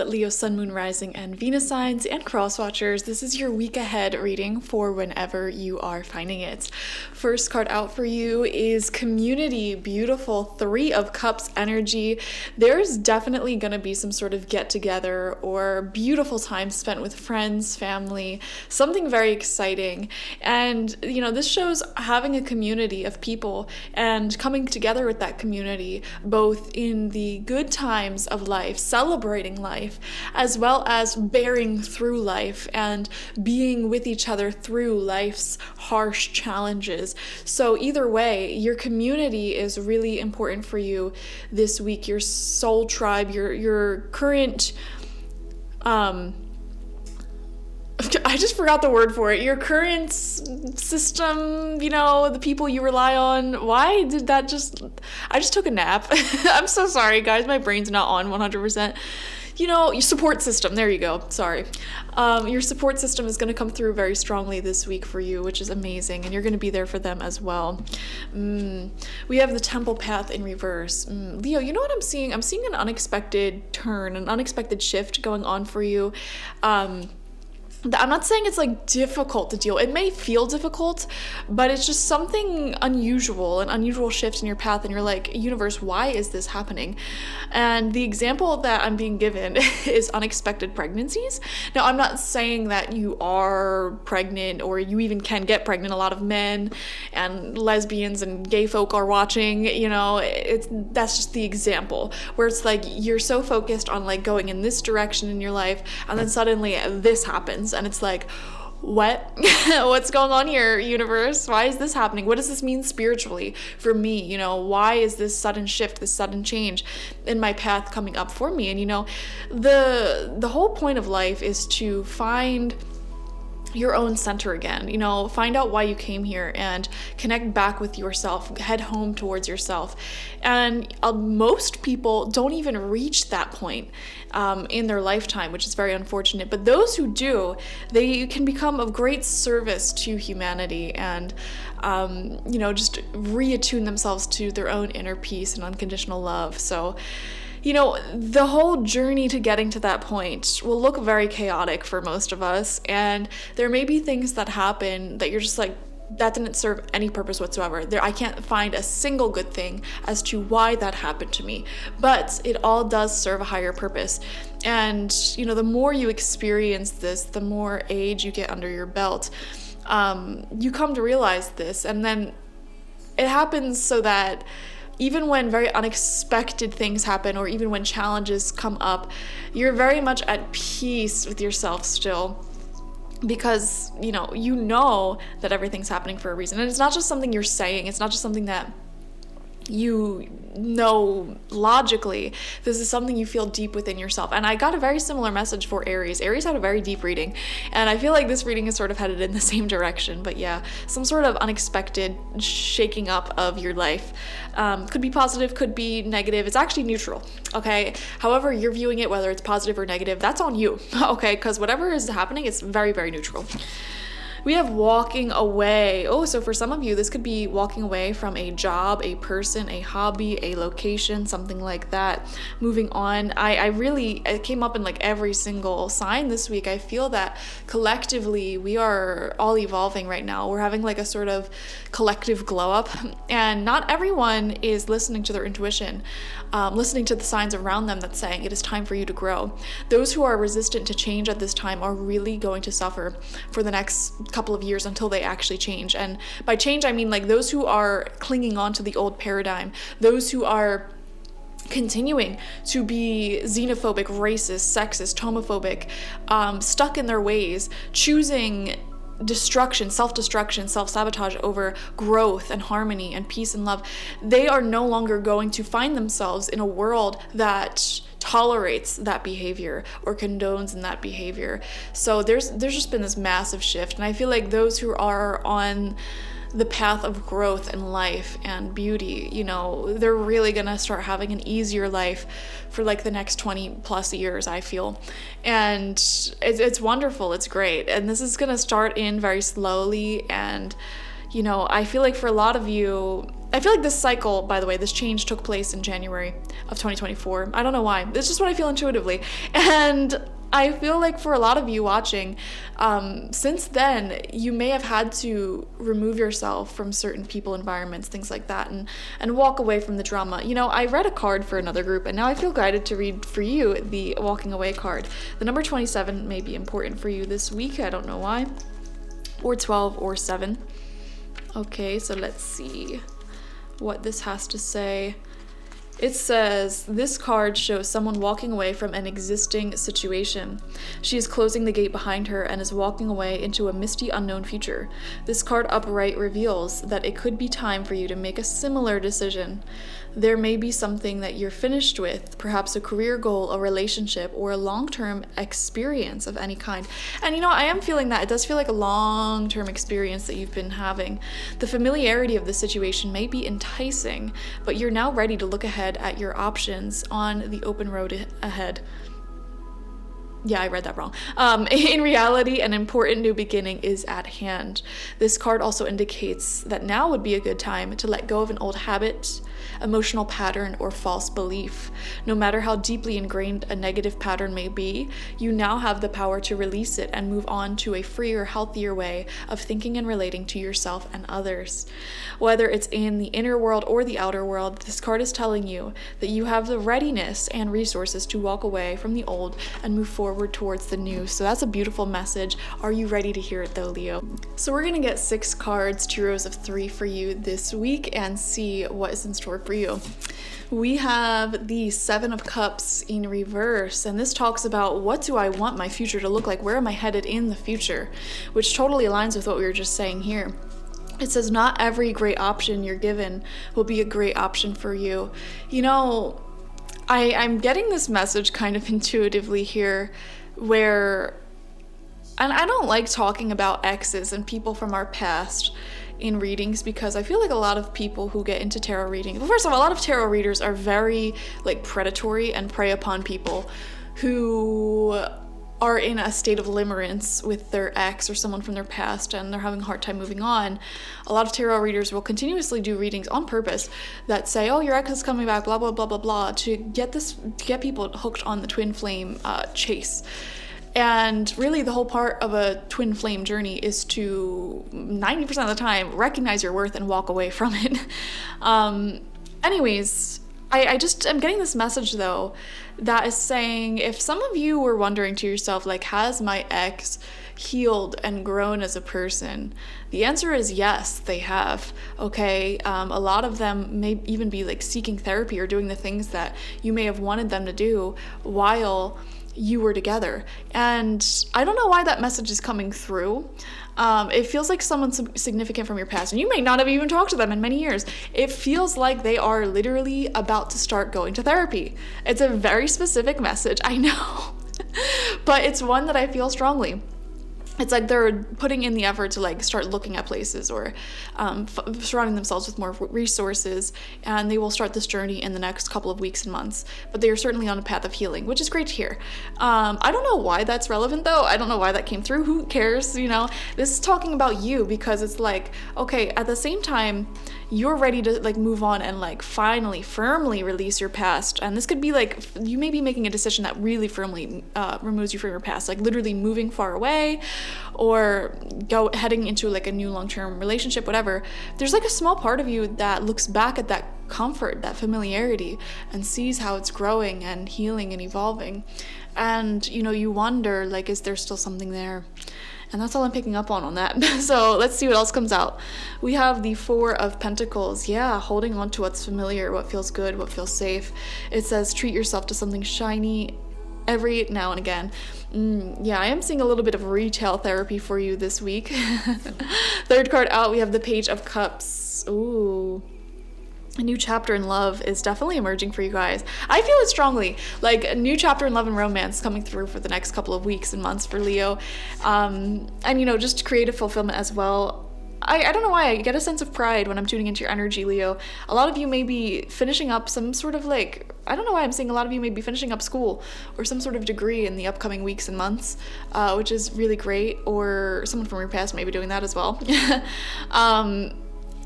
Leo, Sun, Moon, Rising, and Venus signs and cross watchers. This is your week ahead reading for whenever you are finding it. First card out for you is Community. Beautiful 3 of Cups energy. There's definitely going to be some sort of get together or beautiful time spent with friends, family, something very exciting. And, this shows having a community of people and coming together with that community, both in the good times of life, celebrating life, as well as bearing through life and being with each other through life's harsh challenges. So either way, your community is really important for you this week. Your soul tribe, your current I just forgot the word for it. Your current system, the people you rely on. Why did that I just took a nap. I'm so sorry, guys. My brain's not on 100%. Your support system. There you go. Sorry. Your support system is going to come through very strongly this week for you, which is amazing. And you're going to be there for them as well. We have the Temple path in reverse. Leo, you know what I'm seeing? I'm seeing an unexpected turn, an unexpected shift going on for you. I'm not saying it's difficult to deal. It may feel difficult, but it's just something unusual, an unusual shift in your path, and you're like, universe, why is this happening? And the example that I'm being given is unexpected pregnancies. Now, I'm not saying that you are pregnant or you even can get pregnant. A lot of men and lesbians and gay folk are watching, that's just the example where it's you're so focused on going in this direction in your life, and then suddenly this happens. And it's what? What's going on here, universe? Why is this happening? What does this mean spiritually for me? Why is this sudden shift, this sudden change in my path coming up for me? And the whole point of life is to find your own center again, find out why you came here and connect back with yourself, head home towards yourself. And most people don't even reach that point in their lifetime, which is very unfortunate. But those who do, they can become of great service to humanity and, just reattune themselves to their own inner peace and unconditional love. So, the whole journey to getting to that point will look very chaotic for most of us. And there may be things that happen that you're just that didn't serve any purpose whatsoever. I can't find a single good thing as to why that happened to me. But it all does serve a higher purpose. And, the more you experience this, the more age you get under your belt, you come to realize this. And then it happens so that even when very unexpected things happen, or even when challenges come up, you're very much at peace with yourself still, because you know that everything's happening for a reason. And it's not just something you're saying, it's not just something that you know logically. This is something you feel deep within yourself. And I got a very similar message for Aries. Aries had a very deep reading, and I feel like this reading is sort of headed in the same direction. But yeah, some sort of unexpected shaking up of your life. Could be positive, could be negative. It's actually neutral, okay? However you're viewing it, whether it's positive or negative, that's on you, okay? Because whatever is happening, it's very, very neutral. We have walking away. So for some of you, this could be walking away from a job, a person, a hobby, a location, something like that. Moving on. It came up in every single sign this week. I feel that collectively we are all evolving right now. We're having a sort of collective glow up, and not everyone is listening to their intuition, listening to the signs around them that's saying it is time for you to grow. Those who are resistant to change at this time are really going to suffer for the next couple of years until they actually change. And by change, I mean those who are clinging on to the old paradigm, those who are continuing to be xenophobic, racist, sexist, homophobic, stuck in their ways, choosing destruction, self-destruction, self-sabotage over growth and harmony and peace and love. They are no longer going to find themselves in a world that tolerates that behavior or condones in that behavior. So there's just been this massive shift, and I feel like those who are on the path of growth and life and beauty, they're really gonna start having an easier life for the next 20 plus years, I feel. And it's wonderful, it's great. And this is gonna start in very slowly, and I feel like for a lot of you, I feel like this cycle, by the way, this change took place in January of 2024. I don't know why. It's just what I feel intuitively. And I feel like for a lot of you watching, since then, you may have had to remove yourself from certain people, environments, things like that, and walk away from the drama. You know, I read a card for another group, and now I feel guided to read for you the walking away card. The number 27 may be important for you this week. I don't know why. Or 12 or 7. Okay, so let's see what this has to say. It says, this card shows someone walking away from an existing situation. She is closing the gate behind her and is walking away into a misty, unknown future. This card upright reveals that it could be time for you to make a similar decision. There may be something that you're finished with, perhaps a career goal, a relationship, or a long-term experience of any kind. And you know, I am feeling that. It does feel like a long-term experience that you've been having. The familiarity of the situation may be enticing, but you're now ready to look ahead at your options on the open road ahead. Yeah, I read that wrong. In reality, an important new beginning is at hand. This card also indicates that now would be a good time to let go of an old habit, emotional pattern, or false belief. No matter how deeply ingrained a negative pattern may be, you now have the power to release it and move on to a freer, healthier way of thinking and relating to yourself and others. Whether it's in the inner world or the outer world, this card is telling you that you have the readiness and resources to walk away from the old and move forward towards the new. So that's a beautiful message. Are you ready to hear it though, Leo? So we're gonna get 6 cards, 2 rows of 3 for you this week and see what is in store for you. We have the 7 of Cups in reverse, and this talks about what do I want my future to look like? Where am I headed in the future? Which totally aligns with what we were just saying here. It says not every great option you're given will be a great option for you. You know, I'm getting this message kind of intuitively here where, and I don't like talking about exes and people from our past in readings because I feel like a lot of people who get into tarot reading, well, first of all, a lot of tarot readers are very like predatory and prey upon people who are in a state of limerence with their ex or someone from their past and they're having a hard time moving on. A lot of tarot readers will continuously do readings on purpose that say, oh, your ex is coming back, blah, blah, blah, blah, blah, to get people hooked on the twin flame chase. And really the whole part of a twin flame journey is to 90% of the time recognize your worth and walk away from it. Anyways, I'm getting this message though that is saying, if some of you were wondering to yourself, like, has my ex healed and grown as a person? The answer is yes, they have. Okay, a lot of them may even be like seeking therapy or doing the things that you may have wanted them to do while you were together. And I don't know why that message is coming through. It feels like someone significant from your past, and you may not have even talked to them in many years. It feels like they are literally about to start going to therapy. It's a very specific message, I know, but it's one that I feel strongly. It's like they're putting in the effort to like start looking at places or surrounding themselves with more resources, and they will start this journey in the next couple of weeks and months. But they are certainly on a path of healing, which is great to hear. I don't know why that's relevant though. I don't know why that came through. Who cares? You know, this is talking about you because it's like, okay, at the same time, you're ready to like move on and like finally firmly release your past. And this could be like, you may be making a decision that really firmly removes you from your past, like literally moving far away or heading into like a new long-term relationship, whatever. There's like a small part of you that looks back at that comfort, that familiarity, and sees how it's growing and healing and evolving. And you know, you wonder like, is there still something there? And that's all I'm picking up on that. So let's see what else comes out. We have the 4 of Pentacles. Yeah, holding on to what's familiar, what feels good, what feels safe. It says treat yourself to something shiny every now and again. Yeah, I am seeing a little bit of retail therapy for you this week. 3rd card out, we have the Page of Cups. Ooh. A new chapter in love is definitely emerging for you guys. I feel it strongly, like a new chapter in love and romance coming through for the next couple of weeks and months for Leo. And you know, just creative fulfillment as well. I don't know why, I get a sense of pride when I'm tuning into your energy, Leo. A lot of you may be finishing up some sort of like, I don't know why I'm saying a lot of you may be finishing up school or some sort of degree in the upcoming weeks and months, which is really great. Or someone from your past may be doing that as well.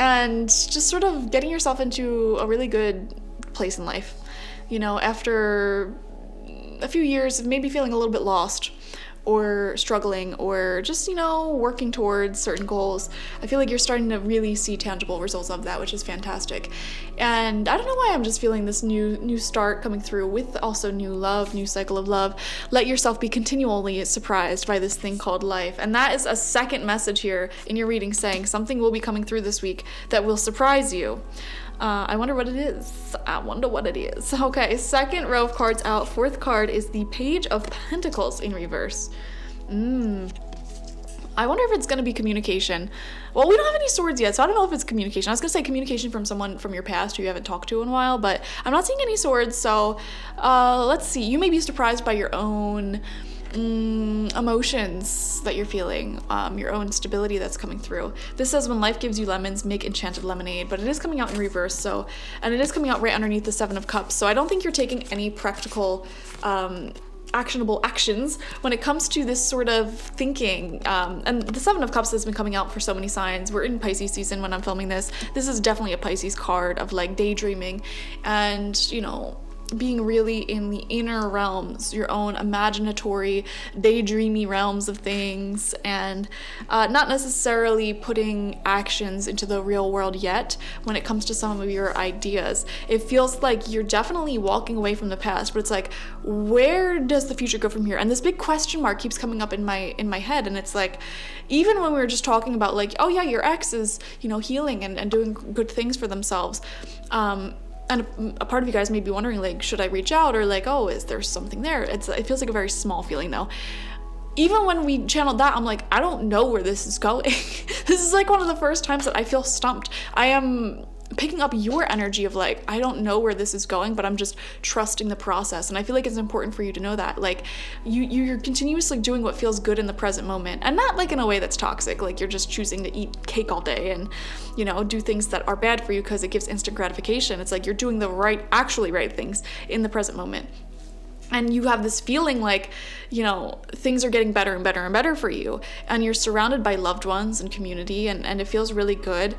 and just sort of getting yourself into a really good place in life. After a few years of maybe feeling a little bit lost or struggling or just, working towards certain goals, I feel like you're starting to really see tangible results of that, which is fantastic. And I don't know why I'm just feeling this new start coming through with also new love, new cycle of love. Let yourself be continually surprised by this thing called life. And that is a second message here in your reading, saying something will be coming through this week that will surprise you. I wonder what it is. Okay, second row of cards out. Fourth card is the Page of Pentacles in reverse. I wonder if it's going to be communication. Well, we don't have any swords yet, so I don't know if it's communication. I was going to say communication from someone from your past who you haven't talked to in a while, but I'm not seeing any swords, so let's see. You may be surprised by your own emotions that you're feeling, your own stability that's coming through. This says, when life gives you lemons, make enchanted lemonade, but it is coming out in reverse, and it is coming out right underneath the Seven of Cups, so I don't think you're taking any practical actionable actions when it comes to this sort of thinking. And the Seven of Cups has been coming out for so many signs. We're in Pisces season when I'm filming this. This is definitely a Pisces card of like daydreaming and, being really in the inner realms, your own imaginatory, daydreamy realms of things, and not necessarily putting actions into the real world yet when it comes to some of your ideas. It feels like you're definitely walking away from the past, but it's like, where does the future go from here? And this big question mark keeps coming up in my head, and it's like, even when we were just talking about like, oh yeah, your ex is, healing and doing good things for themselves, and a part of you guys may be wondering, like, should I reach out, or like, oh, is there something there? It feels like a very small feeling though. Even when we channeled that, I'm like, I don't know where this is going. This is like one of the first times that I feel stumped. I am picking up your energy of like, I don't know where this is going, but I'm just trusting the process. And I feel like it's important for you to know that, like, you're continuously doing what feels good in the present moment, and not like in a way that's toxic, like you're just choosing to eat cake all day and do things that are bad for you because it gives instant gratification. It's like you're doing the actually right things in the present moment. And you have this feeling like, things are getting better and better and better for you. And you're surrounded by loved ones and community, and it feels really good.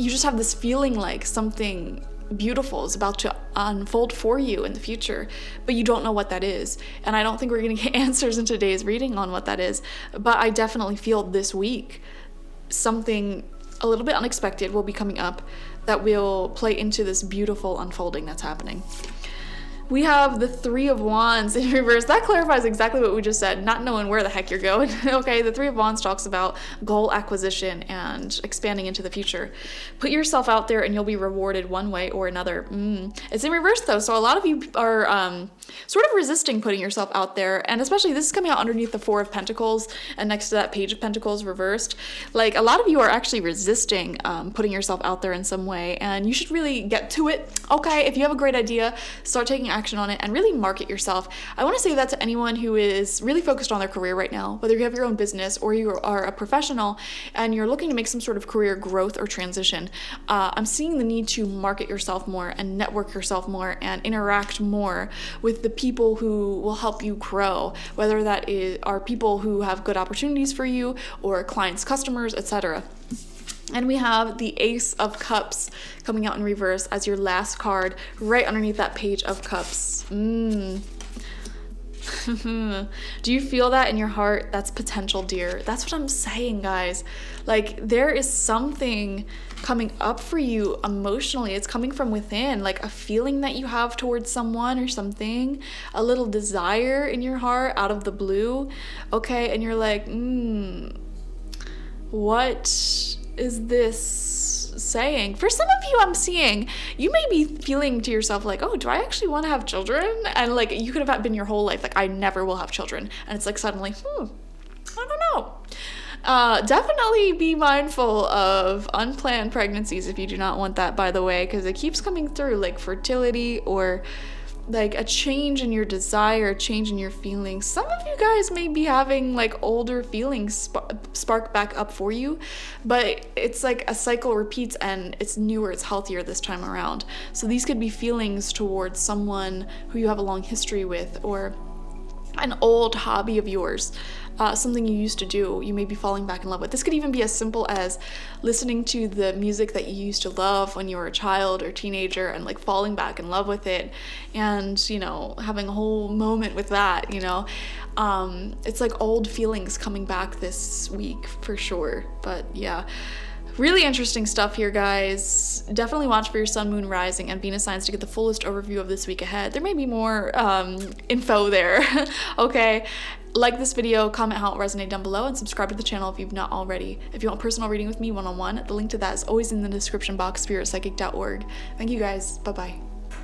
You just have this feeling like something beautiful is about to unfold for you in the future, but you don't know what that is. And I don't think we're going to get answers in today's reading on what that is, but I definitely feel this week something a little bit unexpected will be coming up that will play into this beautiful unfolding that's happening. We have the Three of Wands in reverse. That clarifies exactly what we just said, not knowing where the heck you're going. Okay, the Three of Wands talks about goal acquisition and expanding into the future. Put yourself out there and you'll be rewarded one way or another. It's in reverse though, so a lot of you are sort of resisting putting yourself out there, and especially this is coming out underneath the Four of Pentacles and next to that Page of Pentacles reversed. Like, a lot of you are actually resisting putting yourself out there in some way, and you should really get to it. Okay, if you have a great idea, start taking action on it and really market yourself. I want to say that to anyone who is really focused on their career right now, whether you have your own business or you are a professional and you're looking to make some sort of career growth or transition. I'm seeing the need to market yourself more and network yourself more and interact more with the people who will help you grow, whether that are people who have good opportunities for you or clients, customers, etc. And we have the Ace of Cups coming out in reverse as your last card right underneath that Page of Cups. Do you feel that in your heart? That's potential, dear. That's what I'm saying, guys. Like, there is something coming up for you emotionally. It's coming from within, like a feeling that you have towards someone or something, a little desire in your heart out of the blue. Okay, and you're like, what is this saying? For some of you, I'm seeing you may be feeling to yourself like, oh, do I actually want to have children? And like, you could have been your whole life like, I never will have children, and it's like suddenly, I don't know. Definitely be mindful of unplanned pregnancies if you do not want that, by the way, because it keeps coming through, like fertility or like a change in your desire, a change in your feelings. Some of you guys may be having like older feelings spark back up for you, but it's like a cycle repeats and it's newer, it's healthier this time around. So these could be feelings towards someone who you have a long history with, or an old hobby of yours, something you used to do, you may be falling back in love with. This could even be as simple as listening to the music that you used to love when you were a child or teenager and like falling back in love with it and, you know, having a whole moment with that, you know. It's like old feelings coming back this week for sure. But yeah. Really interesting stuff here, guys. Definitely watch for your sun, moon, rising, and Venus signs to get the fullest overview of this week ahead. There may be more info there, okay? Like this video, comment how it resonated down below, and subscribe to the channel if you've not already. If you want personal reading with me one-on-one, the link to that is always in the description box, spiritpsychic.org. Thank you guys. Bye-bye.